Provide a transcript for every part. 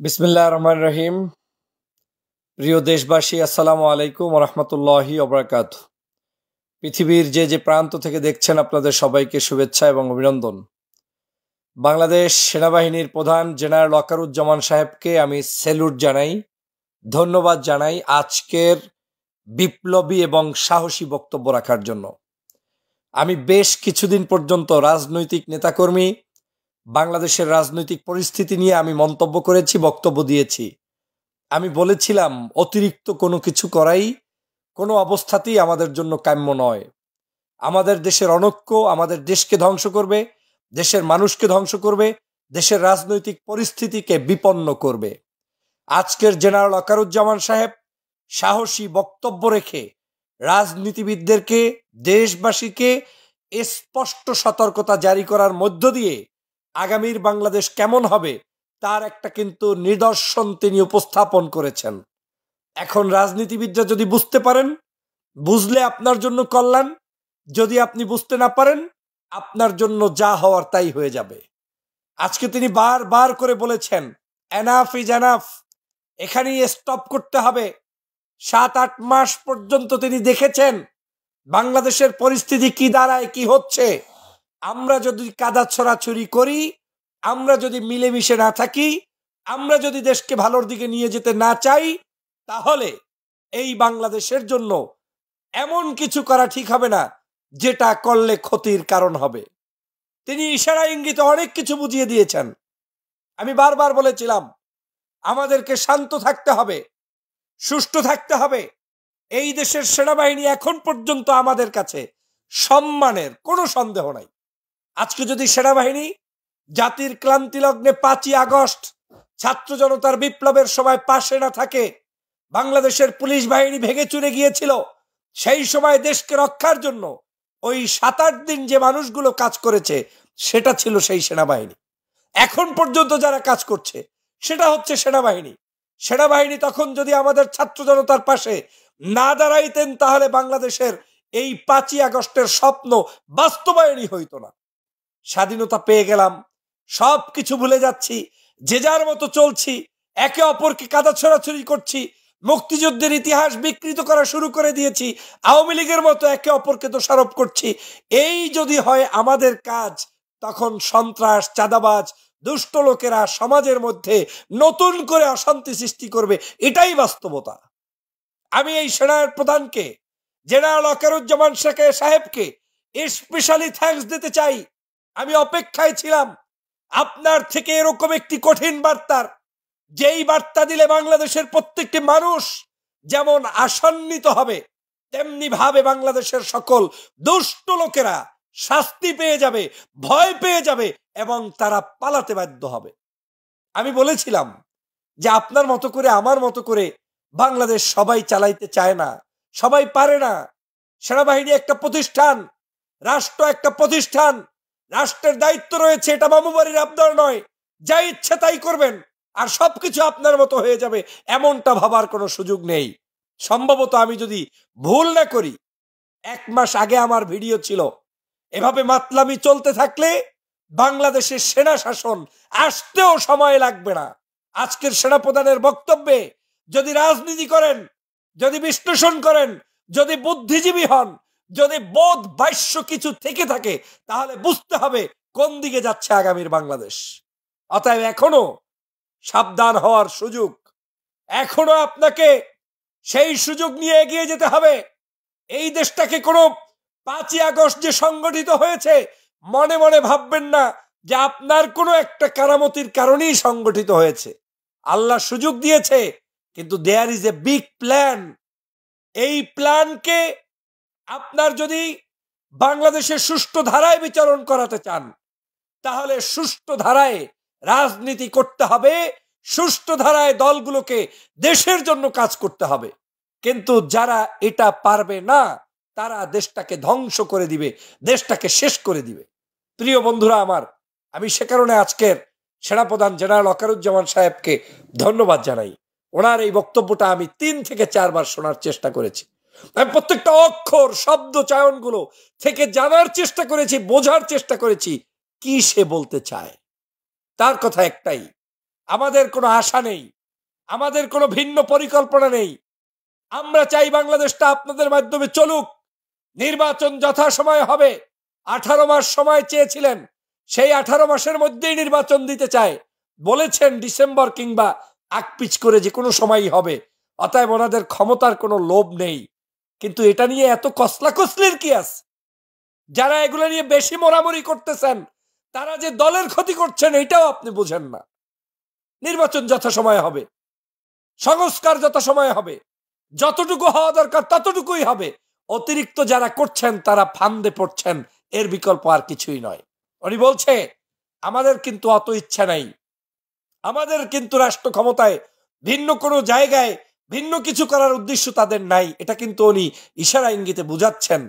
বিসমিল্লাহির রহমানির রহিম। প্রিয় দেশবাসী, আসসালামু আলাইকুম ওয়া রাহমাতুল্লাহি ওয়া বারাকাতুহু। পৃথিবীর যে যে প্রান্ত থেকে দেখছেন, আপনাদের সবাইকে শুভেচ্ছা এবং অভিনন্দন। বাংলাদেশ সেনাবাহিনীর প্রধান জেনারেল ওয়াকারুজ্জামান সাহেবকে আমি স্যালুট জানাই, ধন্যবাদ জানাই আজকের বিপ্লবী এবং সাহসী বক্তব্য রাখার জন্য। আমি বেশ কিছুদিন পর্যন্ত রাজনৈতিক নেতাকর্মী, বাংলাদেশের রাজনৈতিক পরিস্থিতি নিয়ে আমি মন্তব্য করেছি, বক্তব্য দিয়েছি। আমি বলেছিলাম অতিরিক্ত কোনো কিছু করাই কোনো অবস্থাতেই আমাদের জন্য কাম্য নয়। আমাদের দেশের অনৈক্য আমাদের দেশকে ধ্বংস করবে, দেশের মানুষকে ধ্বংস করবে, দেশের রাজনৈতিক পরিস্থিতিকে বিপন্ন করবে। আজকের জেনারেল ওয়াকারুজ্জামান সাহেব সাহসী বক্তব্য রেখে রাজনীতিবিদদেরকে, দেশবাসীকে স্পষ্ট সতর্কতা জারি করার মধ্য দিয়ে আগামীর বাংলাদেশ কেমন হবে তার একটা কিন্তু নিদর্শন তিনি উপস্থাপন করেছেন। এখন রাজনীতিবিদরা যদি বুঝতে পারেন, বুঝলে আপনার জন্য কল্যাণ, যদি আপনি বুঝতে না পারেন, আপনার জন্য যা হওয়ার তাই হয়ে যাবে। আজকে তিনি বারবার করে বলেছেন এনাফ ইজ এনাফ, এখানেই স্টপ করতে হবে। 7-8 মাস পর্যন্ত তিনি দেখেছেন বাংলাদেশের পরিস্থিতি কি দাঁড়ায়, কি হচ্ছে। আমরা যদি কাদা ছড়াছড়ি করি, আমরা যদি মিলেমিশে না থাকি, আমরা যদি দেশকে ভালোর দিকে নিয়ে যেতে না চাই, তাহলে এই বাংলাদেশের জন্য এমন কিছু করা ঠিক হবে না যেটা করলে ক্ষতির কারণ হবে। তিনি ইশারা ইঙ্গিতে অনেক কিছু বুঝিয়ে দিয়েছেন। আমি বারবার বলেছিলাম আমাদেরকে শান্ত থাকতে হবে, সুষ্ঠু থাকতে হবে। এই দেশের সেনাবাহিনী এখন পর্যন্ত আমাদের কাছে সম্মানের কোনো সন্দেহ নাই। আজকে যদি সেনাবাহিনী জাতির ক্লান্তি লগ্নে 5ই আগস্ট ছাত্র জনতার বিপ্লবের সময় পাশে না থাকে, বাংলাদেশের পুলিশ বাহিনী ভেঙে চুরে গিয়েছিল, সেই সময় দেশকে রক্ষার জন্য ওই 7-8 দিন যে মানুষগুলো কাজ করেছে সেটা ছিল সেই সেনাবাহিনী। এখন পর্যন্ত যারা কাজ করছে সেটা হচ্ছে সেনাবাহিনী। সেনাবাহিনী তখন যদি আমাদের ছাত্র জনতার পাশে না দাঁড়াইতেন, তাহলে বাংলাদেশের এই 5ই আগস্টের স্বপ্ন বাস্তবায়নই হইতো না। স্বাধীনতা পেয়ে গেলাম, সব কিছু ভুলে যাচ্ছি, যে যার মতো চলছি, একে অপরকে কাদা ছড়াছড়ি করছি, মুক্তিযুদ্ধের ইতিহাস বিকৃত করা শুরু করে দিয়েছি, আওয়ামী লীগের মতো একে অপরকে দোষারোপ করছি। এই যদি হয় আমাদের কাজ, তখন সন্ত্রাস, চাঁদাবাজ, দুষ্ট লোকেরা সমাজের মধ্যে নতুন করে অশান্তি সৃষ্টি করবে, এটাই বাস্তবতা। আমি এই সেনার প্রধানকে, জেনারেল ওয়াকারুজ্জামান সাহেবকে স্পেশালি থ্যাঙ্কস দিতে চাই। আমি অপেক্ষায় ছিলাম আপনার থেকে এরকম একটি কঠিন বার্তার, যেই বার্তা দিলে বাংলাদেশের প্রত্যেকটি মানুষ যেমন আশান্বিত হবে, তেমনি ভাবে বাংলাদেশের সকল দুষ্ট লোকেরা শাস্তি পেয়ে যাবে, ভয় পেয়ে যাবে এবং তারা পালাতে বাধ্য হবে। আমি বলেছিলাম যে আপনার মতো করে, আমার মতো করে বাংলাদেশ সবাই চালাইতে চায় না, সবাই পারে না। সেনাবাহিনী একটা প্রতিষ্ঠান, রাষ্ট্র একটা প্রতিষ্ঠান, রাষ্ট্রের দায়িত্ব রয়েছে, এটা মামুবাড়ির আবদার নয়। যা ইচ্ছে তাই করবেন আর সবকিছু আপনার মতো হয়ে যাবে, এমনটা ভাবার কোনো সুযোগ নেই। সম্ভবত আমি যদি ভুল না করি, 1 মাস আগে আমার ভিডিও ছিল, এভাবে মাতলামি চলতে থাকলে বাংলাদেশের সেনা শাসন আসতেও সময় লাগবে না। আজকের সেনাপ্রধানের বক্তব্যে যদি রাজনীতি করেন, যদি বিশ্লেষণ করেন, যদি বুদ্ধিজীবী হন, যদি বোধ বাস্য কিছু থেকে থাকে, তাহলে বুঝতে হবে কোন দিকে যাচ্ছে আগামীর বাংলাদেশ। অতএব এখনো সাবধান হওয়ার সুযোগ, এখনো আপনাকে সেই সুযোগ নিয়ে এগিয়ে যেতে হবে। এই দেশটাকে কোনো 5ই আগস্ট যে সংগঠিত হয়েছে, মনে মনে ভাববেন না যে আপনার কোনো একটা কারামতির কারণেই সংগঠিত হয়েছে। আল্লাহ সুযোগ দিয়েছে, কিন্তু there is a big plan. এই প্ল্যানকে আপনার যদি বাংলাদেশের সুষ্ঠু ধারায় বিচরণ করাতে চান, তাহলে সুষ্ঠু ধারায় রাজনীতি করতে হবে, সুষ্ঠু ধারায় দলগুলোকে দেশের জন্য কাজ করতে হবে। কিন্তু যারা এটা পারবে না, তারা দেশটাকে ধ্বংস করে দিবে, দেশটাকে শেষ করে দিবে। প্রিয় বন্ধুরা আমার, আমি সে কারণে আজকের সেনাপ্রধান জেনারেল ওয়াকারুজ্জামান সাহেবকে ধন্যবাদ জানাই। ওনার এই বক্তব্যটা আমি 3 থেকে 4 বার শোনার চেষ্টা করেছি। আমি প্রত্যেকটা অক্ষর, শব্দ চয়নগুলো থেকে জানার চেষ্টা করেছি, বোঝার চেষ্টা করেছি কি সে বলতে চায়। তার কথা একটাই, আমাদের কোনো আশা নেই, আমাদের কোনো ভিন্ন পরিকল্পনা নেই। আমরা চাই বাংলাদেশটা আপনাদের মাধ্যমে চলুক। নির্বাচন যথাসময়ে হবে। 18 মাস সময় চেয়েছিলেন, সেই 18 মাসের মধ্যেই নির্বাচন দিতে চায়। বলেছেন ডিসেম্বর কিংবা আকপিচ করে যে কোনো সময়ই হবে। অতএব ওনাদের ক্ষমতার কোনো লোভ নেই। কিন্তু এটা নিয়ে এত কসলাকসলির কি আছে? যারা এগুলো নিয়ে বেশি মোরামুরি করতেছেন তারা যে দলের ক্ষতি করছেন এটাও আপনি বুঝেন না। নির্বাচন যথাসময়ে হবে, সংস্কার যথাসময়ে হবে, যতটুকু হওয়া দরকার ততটুকুই হবে। অতিরিক্ত যারা করছেন তারা ফান্দে পড়ছেন, এর বিকল্প আর কিছুই নয়। উনি বলছে আমাদের কিন্তু অত ইচ্ছা নাই, আমাদের কিন্তু রাষ্ট্র ক্ষমতায় ভিন্ন কোনো জায়গায় ভিন্ন কিছু করার উদ্দেশ্য তাদের নাই। এটা কিন্তু উনি ইশারা ইঙ্গিতে বুঝাচ্ছেন।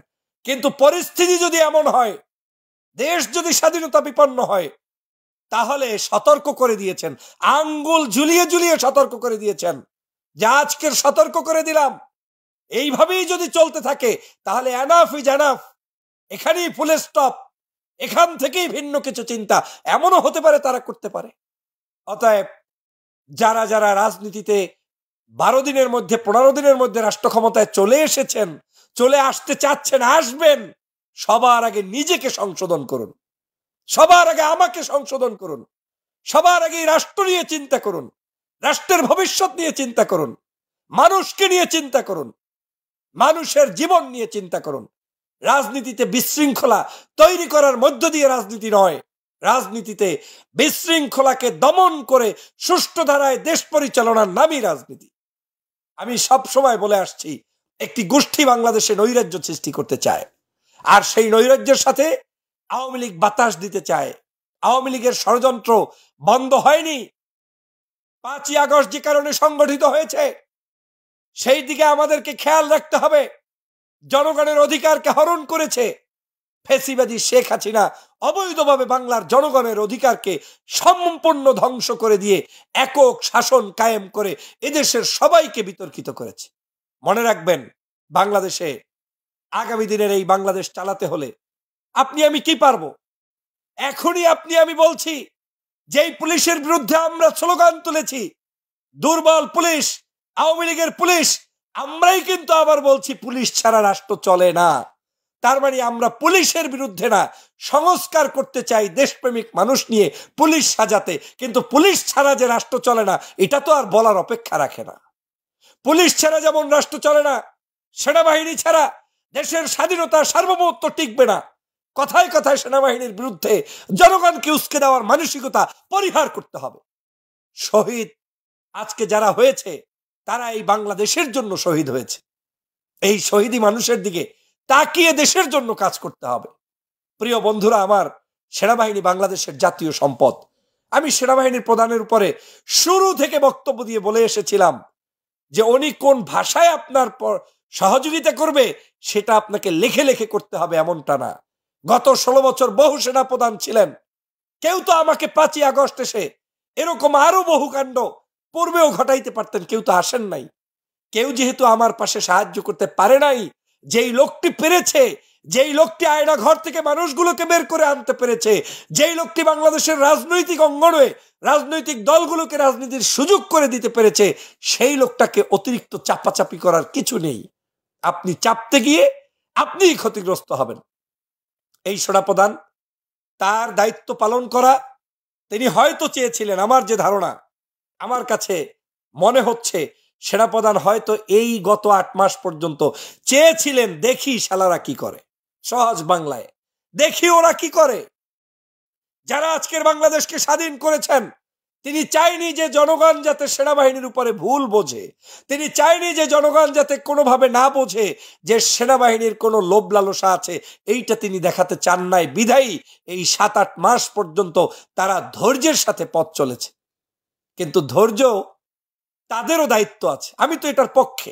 কিন্তু পরিস্থিতি যদি এমন হয়, দেশ যদি স্বাধীনতা বিপন্ন হয়, তাহলে সতর্ক করে দিয়েছেন, আঙ্গুল ঝুলিয়ে ঝুলিয়ে সতর্ক করে দিয়েছেন যে আজকের সতর্ক করে দিলাম, এইভাবেই যদি চলতে থাকে তাহলে এনাফ ইজ এনাফ, এখানেই ফুল স্টপ, এখান থেকেই ভিন্ন কিছু চিন্তা এমনও হতে পারে তারা করতে পারে। অতএব যারা যারা রাজনীতিতে 12 দিনের মধ্যে 15 দিনের মধ্যে রাষ্ট্র ক্ষমতায় চলে এসেছেন, চলে আসতে চাচ্ছেন, আসবেন, সবার আগে নিজেকে সংশোধন করুন, সবার আগে আমাকে সংশোধন করুন, সবার আগে রাষ্ট্র নিয়ে চিন্তা করুন, রাষ্ট্রের ভবিষ্যৎ নিয়ে চিন্তা করুন, মানুষকে নিয়ে চিন্তা করুন, মানুষের জীবন নিয়ে চিন্তা করুন। রাজনীতিতে বিশৃঙ্খলা তৈরি করার মধ্য দিয়ে রাজনীতি নয়, রাজনীতিতে বিশৃঙ্খলাকে দমন করে সুষ্ঠু ধারায় দেশ পরিচালনার নামই রাজনীতি। আমি সব সময় বলে আসছি, একটি গোষ্ঠী বাংলাদেশে নৈরাজ্য সৃষ্টি করতে চায়, আর সেই নৈরাজ্যের সাথে আওয়ামী লীগ বাতাস দিতে চায়। আওয়ামী লীগের ষড়যন্ত্র বন্ধ হয়নি। 5ই আগস্ট যে কারণে সংগঠিত হয়েছে, সেই দিকে আমাদেরকে খেয়াল রাখতে হবে। জনগণের অধিকারকে হরণ করেছে ফ্যাসিবাদী শেখ হাসিনা, অবৈধভাবে বাংলার জনগণের অধিকারকে সম্পূর্ণ ধ্বংস করে দিয়ে একক শাসন কায়েম করে এদেশের সবাইকে বিতর্কিত করেছে। মনে রাখবেন, বাংলাদেশে আগামী দিনের এই বাংলাদেশ চালাতে হলে আপনি আমি কি পারবো? এখনই আপনি আমি বলছি, যেই পুলিশের বিরুদ্ধে আমরা স্লোগান তুলেছি, দুর্বল পুলিশ, আওয়ামী লীগের পুলিশ, আমরাই কিন্তু আবার বলছি পুলিশ ছাড়া রাষ্ট্র চলে না। তার মানে আমরা পুলিশের বিরুদ্ধে না, সংস্কার করতে চাই দেশপ্রেমিক মানুষ নিয়ে পুলিশ সাজাতে। কিন্তু পুলিশ ছাড়া যে রাষ্ট্র চলে না এটা তো আর বলার অপেক্ষা রাখে না। পুলিশ ছাড়া যেমন রাষ্ট্র চলে না, সেনাবাহিনী ছাড়া দেশের স্বাধীনতা সার্বভৌমত্ব টিকবে না। কথায় কথায় সেনাবাহিনীর বিরুদ্ধে জনগণকে উস্কে দেওয়ার মানসিকতা পরিহার করতে হবে। শহীদ আজকে যারা হয়েছে তারা এই বাংলাদেশের জন্য শহীদ হয়েছে। এই শহীদী মানুষের দিকে তাকিয়ে দেশের জন্য কাজ করতে হবে। প্রিয় বন্ধুরা আমার, সেনাবাহিনী বাংলাদেশের জাতীয় সম্পদ। আমি সেনাবাহিনীর প্রধানের উপরে শুরু থেকে বক্তব্য দিয়ে বলে এসেছিলাম যে উনি কোন ভাষায় আপনার সহযোগিতা করবে সেটা আপনাকে লেখে লেখে করতে হবে এমনটা না। গত 16 বছর বহু সেনা প্রধান ছিলেন, কেউ তো আমাকে 5ই আগস্ট এসে এরকম আরো বহু কাণ্ড পূর্বেও ঘটাইতে পারতেন, কেউ তো আসেন নাই। কেউ যেহেতু আমার পাশে সাহায্য করতে পারে নাই, যেই লোকটি পেরেছে, যেই লোকটি আয়না ঘর থেকে মানুষগুলোকে বের করে আনতে পেরেছে, যেই লোকটি বাংলাদেশের রাজনৈতিক অঙ্গনে রাজনৈতিক দলগুলোকে রাজনীতির সুযোগ করে দিতে পেরেছে, সেই লোকটাকে অতিরিক্ত চাপাচাপি করার কিছু নেই। আপনি চাপতে গিয়ে আপনিই ক্ষতিগ্রস্ত হবেন। এই সেনাপ্রধান তার দায়িত্ব পালন করা তিনি হয়তো চেয়েছিলেন, আমার যে ধারণা, আমার কাছে মনে হচ্ছে সেনাপ্রধান হয়তো এই গত 8 মাস পর্যন্ত চেয়েছিলেন দেখি শালারা কি করে, সহজ বাংলায় দেখি ওরা কি করে। যারা আজকের বাংলাদেশকে স্বাধীন করেছেন, তিনি চাইনি যে জনগণ যাতে সেনাবাহিনীর উপরে ভুল বোঝে, তিনি চাইনি যে জনগণ যাতে কোনোভাবে না বোঝে যে সেনাবাহিনীর কোনো লোভ লালসা আছে, এইটা তিনি দেখাতে চান নাই। বিধায়ী এই 7-8 মাস পর্যন্ত তারা ধৈর্যের সাথে পথ চলেছে। কিন্তু ধৈর্য তাদেরও দায়িত্ব আছে, আমি তো এটার পক্ষে।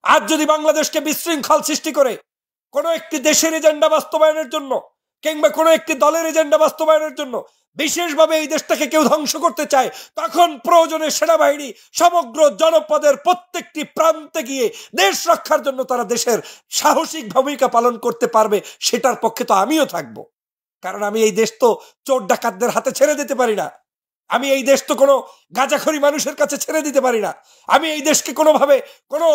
আজ যদি বাংলাদেশকে বিশৃঙ্খল সৃষ্টি করে কোনো একটি দেশের এজেন্ডা বাস্তবায়নের জন্য কিংবা কোনো একটি দলের এজেন্ডা বাস্তবায়নের জন্য বিশেষভাবে এই দেশটাকে কেউ ধ্বংস করতে চায়, তখন প্রয়োজনে সেনাবাহিনী সমগ্র জনপদের প্রত্যেকটি প্রান্তে গিয়ে দেশ রক্ষার জন্য তারা দেশের সাহসিক ভূমিকা পালন করতে পারবে, সেটার পক্ষে তো আমিও থাকবো। কারণ আমি এই দেশ তো চোর ডাকাতদের হাতে ছেড়ে দিতে পারি না। আমি এই দেশ তো কোনো গাঁজাখড়ি মানুষের কাছে ছেড়ে দিতে পারি না। আমি এই দেশকে কোনোভাবে কোনো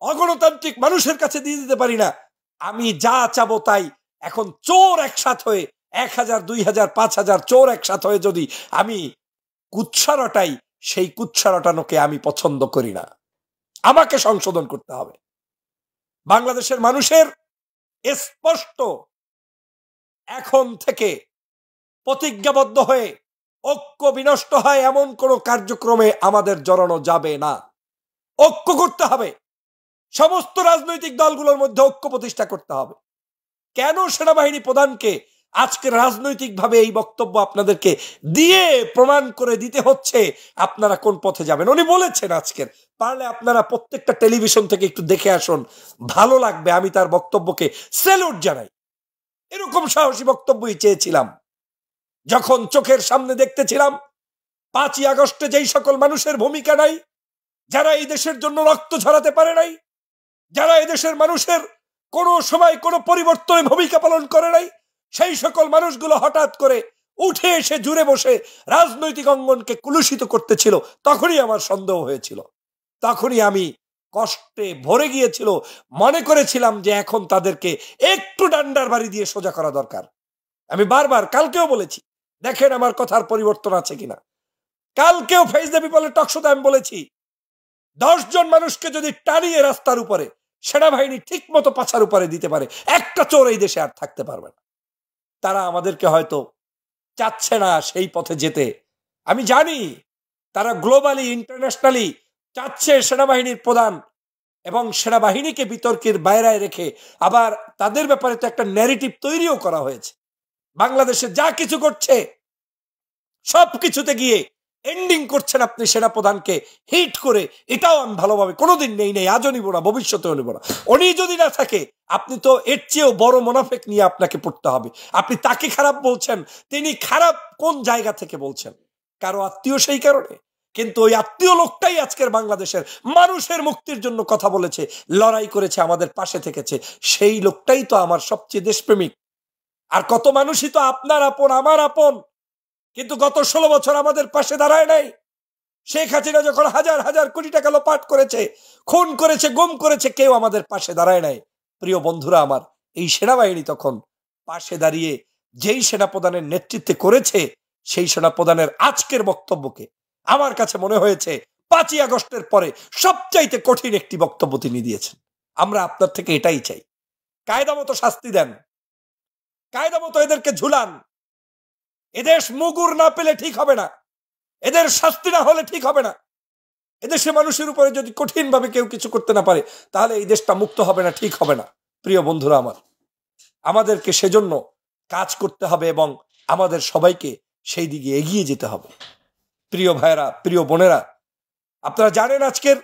অগণতান্ত্রিক মানুষের কাছে দিয়ে দিতে পারি না। আমি যা চাবো তাই। এখন চোর একসাথ হয়ে 1000, 2000, 5000 চোর একসাথ হয়ে যদি আমি কুৎসা রটাই, সেই কুৎসা রটানোকে আমি পছন্দ করি না। আমাকে সংশোধন করতে হবে। বাংলাদেশের মানুষের স্পষ্ট এখন থেকে প্রতিজ্ঞাবদ্ধ হয়ে ঐক্য বিনষ্ট হয় এমন কোন কার্যক্রমে আমাদের জড়ানো যাবে না। ঐক্য করতে হবে। সমস্ত রাজনৈতিক দলগুলোর মধ্যে ঐক্য প্রতিষ্ঠা করতে হবে। কেন সেনাবাহিনী প্রধানকে আজকে রাজনৈতিকভাবে এই বক্তব্য আপনাদেরকে দিয়ে প্রমাণ করে দিতে হচ্ছে আপনারা কোন পথে যাবেন? উনি বলেছেন আজকের, পারলে আপনারা প্রত্যেকটা টেলিভিশন থেকে একটু দেখে আসুন, ভালো লাগবে। আমি তার বক্তব্যকে স্যালুট জানাই। এরকম সাহসী বক্তব্যই চেয়েছিলাম যখন চোখের সামনে দেখতেছিলাম 5ই আগস্টে যেই সকল মানুষের ভূমিকা নাই, যারা এই দেশের জন্য রক্ত ঝরাতে পারে নাই, যারা এই দেশের মানুষের কোনো সময় কোনো পরিবর্তনে ভূমিকা পালন করে নাই, সেই সকল মানুষগুলো হঠাৎ করে উঠে এসে জুড়ে বসে রাজনৈতিক অঙ্গনকে কুলুষিত করতেছিল। তখনই আমার সন্দেহ হয়েছিল, তখনই আমি কষ্টে ভরে গিয়েছিল। মনে করেছিলাম যে এখন তাদেরকে একটু ডান্ডার বাড়ি দিয়ে সোজা করা দরকার। আমি বারবার কালকেও বলেছি, দেখেন আমার কথার পরিবর্তন আছে কিনা। কালকেও ফেস দ্য পিপলের টকশোতে আমি বলেছি, 10 জন মানুষকে যদি টানিয়ে রাস্তার উপরে সেনাবাহিনী ঠিক মতো পাছার উপরে দিতে পারে, একটা চোর এই দেশে আর থাকতে পারবে না। তারা আমাদেরকে হয়তো চাচ্ছে না সেই পথে যেতে। আমি জানি তারা গ্লোবালি ইন্টারন্যাশনালি চাচ্ছে সেনাবাহিনীর প্রধান এবং সেনাবাহিনীকে বিতর্কের বাইরে রেখে, আবার তাদের ব্যাপারে তো একটা ন্যারেটিভ তৈরিও করা হয়েছে। বাংলাদেশে যা কিছু করছে সবকিছুতে গিয়ে এন্ডিং করছেন আপনি সেনাপ্রধানকে হিট করে। এটাও আমি ভালোভাবে কোনোদিন নেই, আজও নিব না, ভবিষ্যতেও নিব না। উনি যদি না থাকে, আপনি তো এর চেয়েও বড় মুনাফেক নিয়ে আপনাকে পড়তে হবে। আপনি তাকে খারাপ বলছেন, তিনি খারাপ কোন জায়গা থেকে বলছেন? কারো আত্মীয়, সেই কারণে। কিন্তু ওই আত্মীয় লোকটাই আজকের বাংলাদেশের মানুষের মুক্তির জন্য কথা বলেছে, লড়াই করেছে, আমাদের পাশে থেকেছে। সেই লোকটাই তো আমার সবচেয়ে দেশপ্রেমিক। আর কত মানুষই তো আপনার আপন, আমার আপন, কিন্তু গত 16 বছর আমাদের পাশে দাঁড়ায় নাই। শেখ হাসিনা যখন হাজার হাজার কোটি টাকা লোপাট করেছে, খুন করেছে, গুম করেছে, কেউ আমাদের পাশে দাঁড়ায় নাই। প্রিয় বন্ধুরা আমার, এই সেনাবাহিনী তখন পাশে দাঁড়িয়ে যেই সেনাপ্রধানের নেতৃত্বে করেছে, সেই সেনাপ্রধানের আজকের বক্তব্যকে আমার কাছে মনে হয়েছে 5ই আগস্টের পরে সবচাইতে কঠিন একটি বক্তব্য তিনি দিয়েছেন। আমরা আপনার থেকে এটাই চাই, কায়দা মতো শাস্তি দেন, কায়দা মতো এদেরকে ঝুলান। এদেশ মুগুর না পেলে ঠিক হবে না, এদের শাস্তি না হলে ঠিক হবে না। এদেশে মানুষের উপরে যদি কঠিন ভাবে কেউ কিছু করতে না পারে, তাহলে এই দেশটা মুক্ত হবে না, ঠিক হবে না। প্রিয় বন্ধুরা আমার, আমাদেরকে সেজন্য কাজ করতে হবে এবং আমাদের সবাইকে সেই দিকে এগিয়ে যেতে হবে। প্রিয় ভাইরা, প্রিয় বোনেরা, আপনারা জানেন আজকের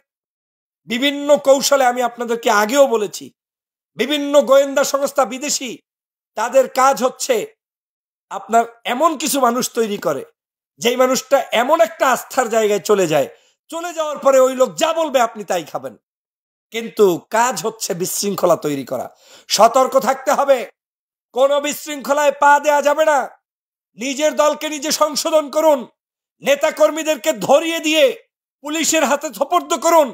বিভিন্ন কৌশলে, আমি আপনাদেরকে আগেও বলেছি, বিভিন্ন গোয়েন্দা সংস্থা বিদেশি, তাদের কাজ হচ্ছে আপনার এমন কিছু মানুষ তৈরি করে, যেই মানুষটা এমন একটা আস্থার জায়গায় চলে যায়, চলে যাওয়ার পরে ওই লোক যা বলবে আপনি তাই খাবেন। কিন্তু কাজ হচ্ছে বিশৃঙ্খলা তৈরি করা। সতর্ক থাকতে হবে, কোনো বিশৃঙ্খলায় পা দেয়া যাবে না। নিজের দলকে নিজে সংশোধন করুন, নেতা কর্মীদেরকে ধরিয়ে দিয়ে পুলিশের হাতে সোপর্দ করুন।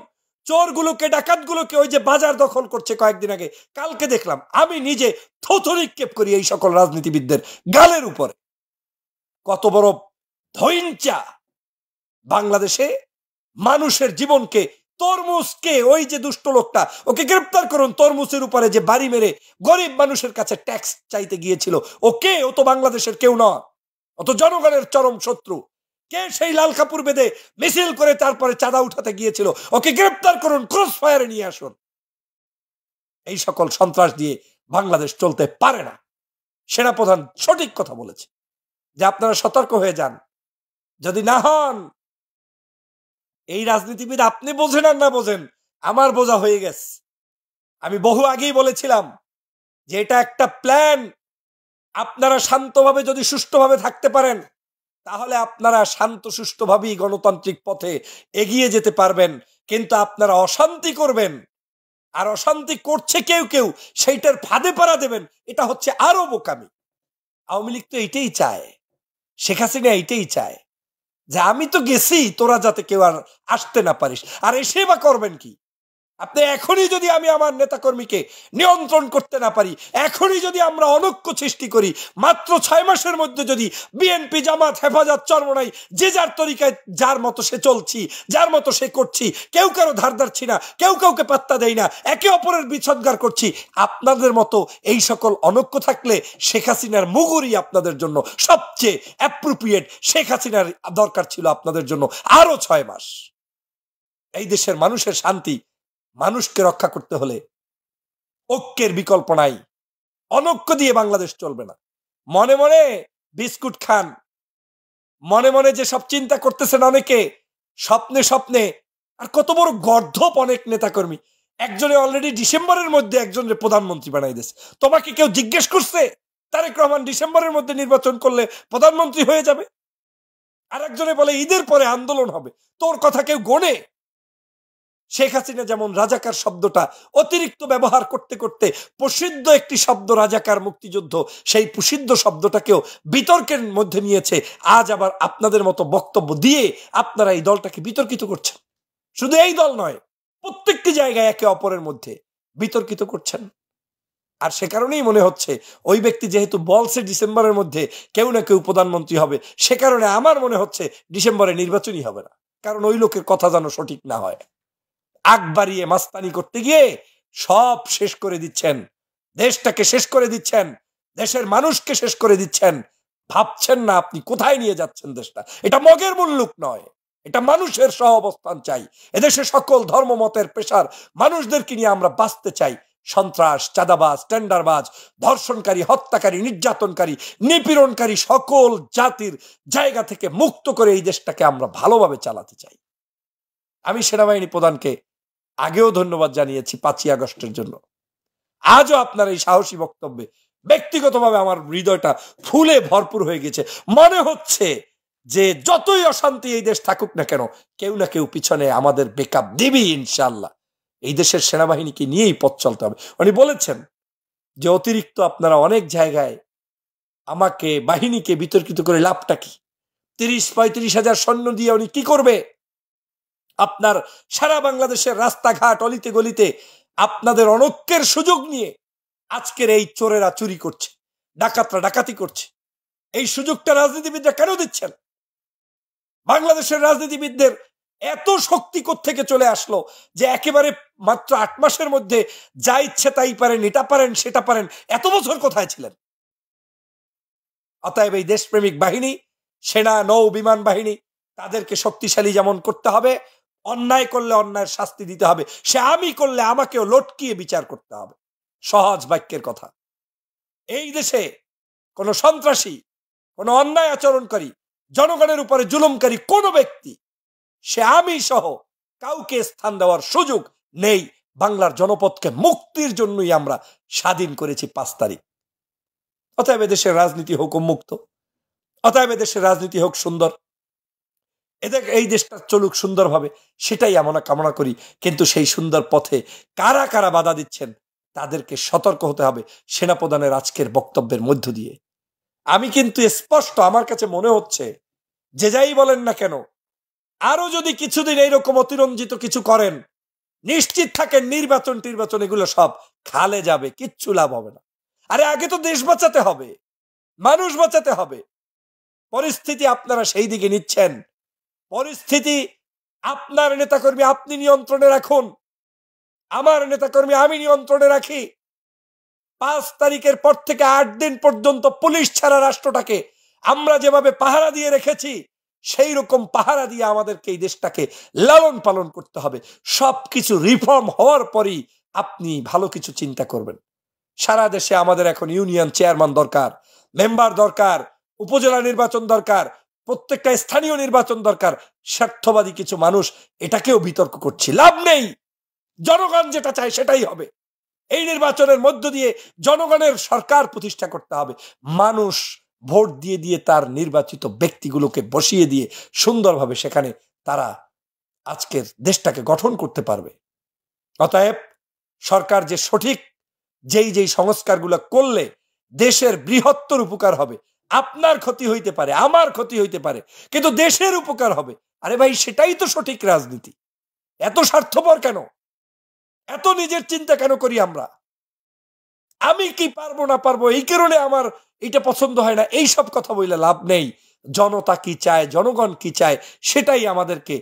চোরগুলোকে, ডাকাতগুলোকে, ওই যে বাজার দখল করছে কয়েকদিন আগে, কালকে দেখলাম, আমি নিজে থুথু নিক্ষেপ করি এই সকল রাজনীতিবিদদের গালের উপরে। কত বড় ধৈঞ্চা! বাংলাদেশে মানুষের জীবনকে, তরমুজকে, ওই যে দুষ্ট লোকটা, ওকে গ্রেপ্তার করুন। তরমুজের উপরে যে বাড়ি মেরে গরিব মানুষের কাছে ট্যাক্স চাইতে গিয়েছিল, ওকে, ও তো বাংলাদেশের কেউ নয়, ও তো জনগণের চরম শত্রু। কে সেই লাল কাপড় বেঁধে মিছিল করে তারপরে চাঁদা উঠাতে গিয়েছিল, ওকে গ্রেপ্তার করুন, ক্রস ফায়ারে নিয়ে আসুন। এই সকল সন্ত্রাস দিয়ে বাংলাদেশ চলতে পারে না। সেনাপ্রধান সঠিক কথা বলেছে যে আপনারা সতর্ক হয়ে যান। যদি না হন, এই রাজনীতিবিদ আপনি বোঝেন আর না বোঝেন, আমার বোঝা হয়ে গেছে। আমি বহু আগেই বলেছিলাম যে এটা একটা প্ল্যান। আপনারা শান্তভাবে যদি সুষ্ঠুভাবে থাকতে পারেন, তাহলে আপনারা শান্ত সুষ্ঠুভাবেই গণতান্ত্রিক পথে এগিয়ে যেতে পারবেন। কিন্তু আপনারা অশান্তি করবেন, আর অশান্তি করছে কেউ কেউ, সেইটার ফাঁদে পাড়া দেবেন, এটা হচ্ছে আরো বোকামি। আওয়ামী লীগ তো এইটাই চায়, শেখ হাসিনা এইটাই চায় যে আমি তো গেছি, তোরা যাতে কেউ আর আসতে না পারিস। আর এসে বা করবেন কি? আপনি এখনই যদি আমি আমার নেতাকর্মীকে নিয়ন্ত্রণ করতে না পারি, এখনই যদি আমরা অনৈক্য সৃষ্টি করি, মাত্র 6 মাসের মধ্যে যদি বিএনপি, জামাত, হেফাজত, চরমনাই যে যার তরিকায় যার মতো সে চলছি, যার মতো সে করছি, কেউ কারো ধার ধারছি না, কেউ কাউকে পাত্তা দেয় না, একে অপরের বিচ্ছদগার করছি, আপনাদের মতো এই সকল অনৈক্য থাকলে শেখ হাসিনার মুগুরই আপনাদের জন্য সবচেয়ে অ্যাপ্রোপ্রিয়েট। শেখ হাসিনার দরকার ছিল আপনাদের জন্য আরো 6 মাস। এই দেশের মানুষের শান্তি, মানুষকে রক্ষা করতে হলে ঐক্যের বিকল্প নাই। অনৈক্য দিয়ে বাংলাদেশ চলবে না। মনে মনে বিস্কুট খান, মনে মনে যে সব চিন্তা করতেছেন অনেকে, স্বপ্নে স্বপ্নে, আর কত বড় গর্ধপ অনেক নেতাকর্মী। একজনে অলরেডি ডিসেম্বরের মধ্যে একজনের প্রধানমন্ত্রী বানাই দিয়েছে। তোমাকে কেউ জিজ্ঞেস করছে তারেক রহমান ডিসেম্বরের মধ্যে নির্বাচন করলে প্রধানমন্ত্রী হয়ে যাবে? আর একজনে বলে ঈদের পরে আন্দোলন হবে। তোর কথা কেউ গোনে? শেখ হাসিনা যেমন রাজাকার শব্দটা অতিরিক্ত ব্যবহার করতে করতে প্রসিদ্ধ একটি শব্দ রাজাকার, মুক্তিযুদ্ধ, সেই প্রসিদ্ধ শব্দটাকেও বিতর্কের মধ্যে নিয়েছে। আজ আবার আপনাদের মতো বক্তব্য দিয়ে আপনারা এই দলটাকে বিতর্কিত করছেন। শুধু এই দল নয়, প্রত্যেকটি জায়গায় একে অপরের মধ্যে বিতর্কিত করছেন। আর সে কারণেই মনে হচ্ছে ওই ব্যক্তি যেহেতু বলছে ডিসেম্বরের মধ্যে কেউ না কেউ প্রধানমন্ত্রী হবে, সে কারণে আমার মনে হচ্ছে ডিসেম্বরে নির্বাচনই হবে না। কারণ ওই লোকের কথা যেন সঠিক না হয়। আগ বাড়িয়ে মাস্তানি করতে গিয়ে সব শেষ করে দিচ্ছেন, দেশটাকে শেষ করে দিচ্ছেন, দেশের মানুষকে শেষ করে দিচ্ছেন। ভাবছেন না আপনি কোথায় নিয়ে যাচ্ছেন দেশটা। এটা মগের মুল্লুক নয়, এটা মানুষের সহ অবস্থান চাই। এদেশে সকল ধর্মমতের পেশার মানুষদেরকে নিয়ে আমরা বাঁচতে চাই। সন্ত্রাস, চাঁদাবাজ, টেন্ডারবাজ, ধর্ষণকারী, হত্যাকারী, নির্যাতনকারী, নিপীড়নকারী সকল জাতির জায়গা থেকে মুক্ত করে এই দেশটাকে আমরা ভালোভাবে চালাতে চাই। আমি সেনাবাহিনী প্রধানকে আগেও ধন্যবাদ জানিয়েছি 5ই আগস্টের জন্য। আজও আপনার এই সাহসী বক্তব্যে ব্যক্তিগতভাবে আমার হৃদয়টা ফুলে ভরপুর হয়ে গেছে। মনে হচ্ছে যে যতই অশান্তি এই দেশ থাকুক না কেন, কেউ না কেউ পিছনে আমাদের ব্যাকআপ দিবি ইনশাআল্লাহ। এই দেশের সেনাবাহিনীকে নিয়েই পথ চলতে হবে। উনি বলেছেন যে অতিরিক্ত আপনারা অনেক জায়গায় আমাকে, বাহিনীকে বিতর্কিত করে লাভটা কি? 30-35 হাজার সৈন্য দিয়ে উনি কি করবে? আপনার সারা বাংলাদেশের রাস্তাঘাট, অলিতে গলিতে আপনাদের অনৈক্যের সুযোগ নিয়ে আজকের এই চোরেরা চুরি করছে, ডাকাতরা ডাকাতি করছে। এই সুযোগটা রাজনীতিবিদরা কেন দিচ্ছেন? বাংলাদেশের রাজনীতিবিদদের এত শক্তি কোত্থেকে চলে আসলো যে একেবারে মাত্র 8 মাসের মধ্যে যা ইচ্ছে তাই পারেন, এটা পারেন, সেটা পারেন। এত বছর কোথায় ছিলেন? অতএব এই দেশপ্রেমিক বাহিনী, সেনা, নৌ, বিমান বাহিনী, তাদেরকে শক্তিশালী যেমন করতে হবে, অন্যায় করলে অন্যায়ের শাস্তি দিতে হবে। সে আমি করলে আমাকেও লটকিয়ে বিচার করতে হবে। সহজ বাক্যের কথা। এই দেশে কোন সন্ত্রাসী, কোন অন্যায় আচরণকারী, জনগণের উপরে জুলুমকারী কোন ব্যক্তি, সে আমি সহ কাউকে স্থান দেওয়ার সুযোগ নেই। বাংলার জনপদকে মুক্তির জন্যই আমরা স্বাধীন করেছি 5 তারিখ। অতএব দেশের রাজনীতি হোক মুক্ত, অতএব দেশের রাজনীতি হোক সুন্দর, এদের এই দেশটা চলুক সুন্দরভাবে, সেটাই আমরা কামনা করি। কিন্তু সেই সুন্দর পথে কারা কারা বাধা দিচ্ছেন তাদেরকে সতর্ক হতে হবে সেনাপ্রধানের আজকের বক্তব্যের মধ্য দিয়ে। আমি কিন্তু স্পষ্ট, আমার কাছে মনে হচ্ছে যে যাই বলেন না কেন, আরো যদি কিছুদিন এইরকম অতিরঞ্জিত কিছু করেন, নিশ্চিত থাকেন নির্বাচন এগুলো সব খালে যাবে, কিচ্ছু লাভ হবে না। আরে আগে তো দেশ বাঁচাতে হবে, মানুষ বাঁচাতে হবে। পরিস্থিতি আপনারা সেই দিকে নিচ্ছেন। পরিস্থিতি আপনার নেতাকর্মী আপনি নিয়ন্ত্রণে রাখুন, আমার নেতাকর্মী আমি নিয়ন্ত্রণে রাখি। 5 তারিখের পর থেকে 8 দিন পর্যন্ত পুলিশ ছাড়া রাষ্ট্রটাকে আমরা যেভাবে পাহারা দিয়ে রেখেছি, সেই রকম পাহারা দিয়ে আমাদেরকে এই দেশটাকে লালন পালন করতে হবে। সবকিছু রিফর্ম হওয়ার পরই আপনি ভালো কিছু চিন্তা করবেন। সারা দেশে আমাদের এখন ইউনিয়ন চেয়ারম্যান দরকার, মেম্বার দরকার, উপজেলা নির্বাচন দরকার, প্রত্যেকটা স্থানীয় নির্বাচন দরকার। স্বার্থবাদী কিছু মানুষ এটাকেও বিতর্ক করছে, লাভ নেই। জনগণ যেটা চায় সেটাই হবে। এই নির্বাচনের মধ্য দিয়ে জনগণের সরকার প্রতিষ্ঠা করতে হবে। মানুষ ভোট দিয়ে দিয়ে তার নির্বাচিত ব্যক্তিগুলোকে বসিয়ে দিয়ে সুন্দরভাবে সেখানে তারা আজকের দেশটাকে গঠন করতে পারবে। অতএব সরকার যে সঠিক যেই সংস্কারগুলো করলে দেশের বৃহত্তর উপকার হবে, আপনার ক্ষতি হইতে পারে, আমার ক্ষতি হইতে পারে, কিন্তু দেশের উপকার হবে। আরে ভাই, সেটাই তো সঠিক রাজনীতি। এত স্বার্থপর কেন? এত নিজের চিন্তা কেন করি আমরা? আমি কি পারবো না পারবো এই কারণে আমার এটা পছন্দ হয় না, এই সব কথা বললে লাভ নেই। জনতা কি চায়, জনগণ কি চায়, সেটাই আমাদেরকে,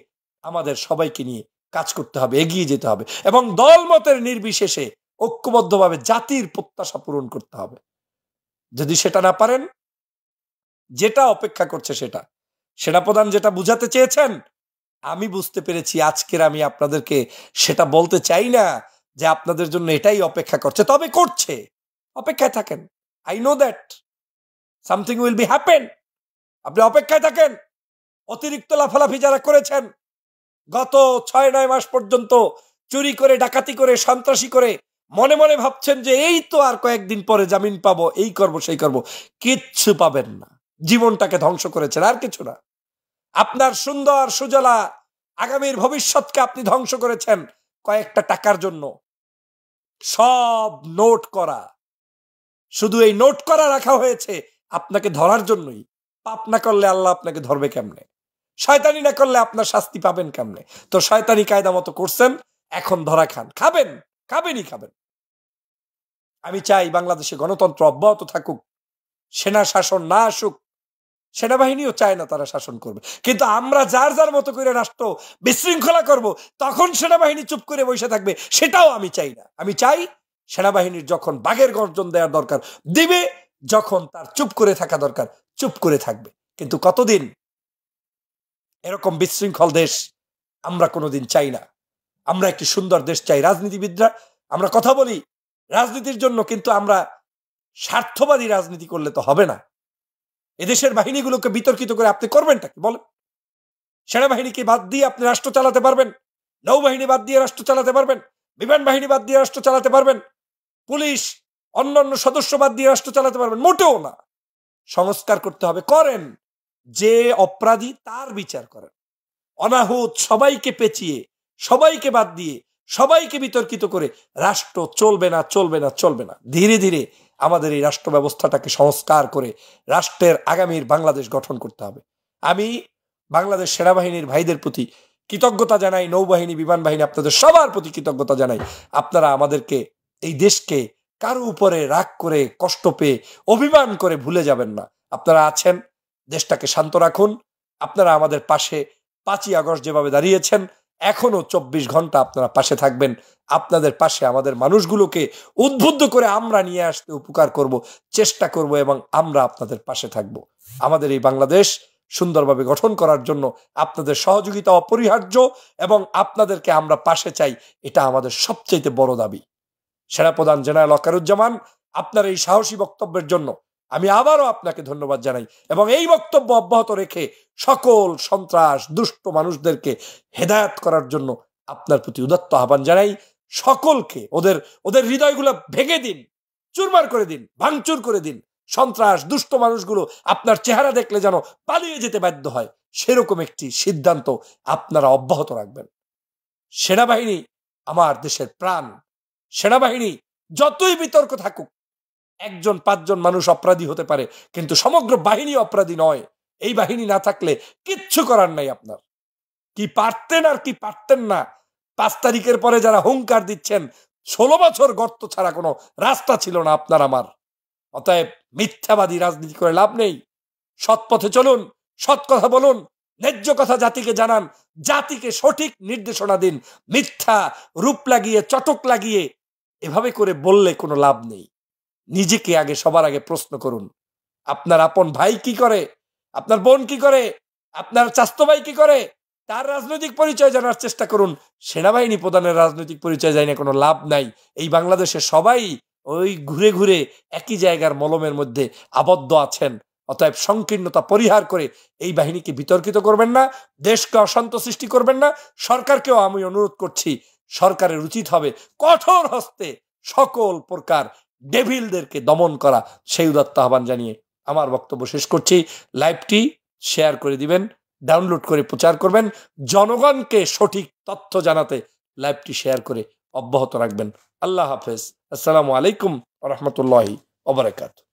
আমাদের সবাইকে নিয়ে কাজ করতে হবে, এগিয়ে যেতে হবে, এবং দলমতের নির্বিশেষে ঐক্যবদ্ধভাবে জাতির প্রত্যাশা পূরণ করতে হবে। যদি সেটা না পারেন, যেটা অপেক্ষা করছে সেটা, সেনাপ্রধান যেটা বুঝাতে চেয়েছেন আমি বুঝতে পেরেছি। আজকের আমি আপনাদেরকে সেটা বলতে চাই না যে আপনাদের জন্য এটাই অপেক্ষা করছে, তবে করছে। অপেক্ষায় থাকেন। I know that something will be happen. আপনি অপেক্ষায় থাকেন। অতিরিক্ত লাফালাফি যারা করেছেন গত 6-9 মাস পর্যন্ত, চুরি করে, ডাকাতি করে, সন্ত্রাসী করে, মনে মনে ভাবছেন যে এই তো আর কয়েকদিন পরে জামিন পাবো, এই করব সেই করব, কিচ্ছু পাবেন না। জীবনটাকে ধ্বংস করেছেন, আর কিছু না। আপনার সুন্দর সুজলা আগামীর ভবিষ্যৎকে আপনি ধ্বংস করেছেন কয়েকটা টাকার জন্য। সব নোট করা, শুধু এই নোট করা রাখা হয়েছে আপনাকে ধরার জন্যই। পাপ না করলে আল্লাহ আপনাকে ধরবে কেমনে? শয়তানি না করলে আপনার শাস্তি পাবেন কেমনে? তো শয়তানি কায়দা মতো করছেন, এখন ধরা খান, খাবেন, খাবেনই খাবেন। আমি চাই বাংলাদেশে গণতন্ত্র অব্যাহত থাকুক, সেনা শাসন না আসুক। সেনাবাহিনীও চায় না তারা শাসন করবে, কিন্তু আমরা যার যার মতো করে রাষ্ট্র বিশৃঙ্খলা করব, তখন সেনাবাহিনী চুপ করে বসে থাকবে, সেটাও আমি চাই না। আমি চাই সেনাবাহিনীর যখন বাঘের গর্জন দেওয়ার দরকার দিবে, যখন তার চুপ করে থাকা দরকার চুপ করে থাকবে। কিন্তু কতদিন এরকম বিশৃঙ্খল দেশ আমরা কোনোদিন চাই না। আমরা একটি সুন্দর দেশ চাই। রাজনীতিবিদরা আমরা কথা বলি রাজনীতির জন্য, কিন্তু আমরা স্বার্থবাদী রাজনীতি করলে তো হবে না। এদেশের বাহিনীগুলোকে বিতর্কিত করে আপনি করবেনটা কি বলেন? সেনাবাহিনীকে বাদ দিয়ে আপনি রাষ্ট্র চালাতে পারবেন? নৌবাহিনী বাদ দিয়ে রাষ্ট্র চালাতে পারবেন? বিমান বাহিনী বাদ দিয়ে রাষ্ট্র চালাতে পারবেন? পুলিশ, অন্যান্য সদস্য বাদ দিয়ে রাষ্ট্র চালাতে পারবেন? মোটেও না। সংস্কার করতে হবে, করেন। যে অপরাধী তার বিচার করেন। অনাহুত সবাইকে পেঁচিয়ে, সবাইকে বাদ দিয়ে, সবাইকে বিতর্কিত করে রাষ্ট্র চলবে না, চলবে না, চলবে না। ধীরে ধীরে আমাদের এই রাষ্ট্র ব্যবস্থাটাকে সংস্কার করে রাষ্ট্রের আগামীর বাংলাদেশ গঠন করতে হবে। আমি বাংলাদেশ সেনাবাহিনীর ভাইদের প্রতি কৃতজ্ঞতা জানাই, নৌবাহিনী, বিমান বাহিনী, আপনাদের সবার প্রতি কৃতজ্ঞতা জানাই। আপনারা আমাদেরকে, এই দেশকে কারো উপরে রাগ করে, কষ্ট পেয়ে, অভিমান করে ভুলে যাবেন না। আপনারা আছেন, দেশটাকে শান্ত রাখুন। আপনারা আমাদের পাশে 5ই আগস্ট যেভাবে দাঁড়িয়েছেন, এখনো 24 ঘন্টা আপনারা পাশে থাকবেন। আপনাদের পাশে আমাদের মানুষগুলোকে উদ্বুদ্ধ করে আমরা নিয়ে আসতে উপকার করব, চেষ্টা করব, এবং আমরা আপনাদের পাশে থাকব। আমাদের এই বাংলাদেশ সুন্দরভাবে গঠন করার জন্য আপনাদের সহযোগিতা অপরিহার্য, এবং আপনাদেরকে আমরা পাশে চাই, এটা আমাদের সবচেয়ে বড় দাবি। সেনাপ্রধান জেনারেল ওয়াকারুজ্জামান, আপনার এই সাহসী বক্তব্যের জন্য আমি আবারও আপনাকে ধন্যবাদ জানাই, এবং এই বক্তব্য অব্যাহত রেখে সকল সন্ত্রাস দুষ্ট মানুষদেরকে হেদায়েত করার জন্য আপনার প্রতি উদাত্ত আহ্বান জানাই। সকলকে ওদের হৃদয়গুলো ভেঙে দিন, চুরমার করে দিন, ভাঙচুর করে দিন। সন্ত্রাস দুষ্ট মানুষগুলো আপনার চেহারা দেখলে যেন পালিয়ে যেতে বাধ্য হয়, সেরকম একটি সিদ্ধান্ত আপনারা অব্যাহত রাখবেন। সেনাবাহিনী আমার দেশের প্রাণ। সেনাবাহিনী যতই বিতর্ক থাকুক, 1-5 মানুষ অপরাধী হতে পারে, কিন্তু সমগ্র বাহিনী অপরাধী নয়। এই বাহিনী না থাকলে কিচ্ছু করার নাই আপনার। কি পারতেন আর কি পারতেন না, 5 তারিখের পরে যারা হুঙ্কার দিচ্ছেন, 16 বছর গর্ত ছাড়া কোনো রাস্তা ছিল না আপনার আমার। অতএব মিথ্যাবাদী রাজনীতি করে লাভ নেই। সৎ পথে চলুন, সৎ কথা বলুন, ন্যায্য কথা জাতিকে জানান, জাতিকে সঠিক নির্দেশনা দিন। মিথ্যা রূপ লাগিয়ে, চটক লাগিয়ে এভাবে করে বললে কোনো লাভ নেই। নিজেকে আগে, সবার আগে প্রশ্ন করুন, আপনার আপন ভাই কি করে, আপনার বোন কি করে, আপনার চাস্তো ভাই কি করে, তার রাজনৈতিক পরিচয় জানার চেষ্টা করুন। সেনাবাহিনী প্রধানের রাজনৈতিক পরিচয় জানি না, কোনো লাভ নাই। এই বাংলাদেশে সবাই ওই ঘুরে ঘুরে একই জায়গার মলমের মধ্যে আবদ্ধ আছেন। অতএব সংকীর্ণতা পরিহার করে এই বাহিনীকে বিতর্কিত করবেন না, দেশকে অশান্ত সৃষ্টি করবেন না। সরকারকেও আমি অনুরোধ করছি, সরকারের উচিত হবে কঠোর হস্তে সকল প্রকার ডেভিলদেরকে দমন করা। সেই উদাত্ত আহ্বান জানিয়ে আমার বক্তব্য শেষ করছি। লাইভটি শেয়ার করে দিবেন, ডাউনলোড করে প্রচার করবেন, জনগণকে সঠিক তথ্য জানাতে লাইভটি শেয়ার করে অব্যাহত রাখবেন। আল্লাহ হাফেজ। আসসালামু আলাইকুম ওয়া রাহমাতুল্লাহি ওয়া বারাকাতুহু।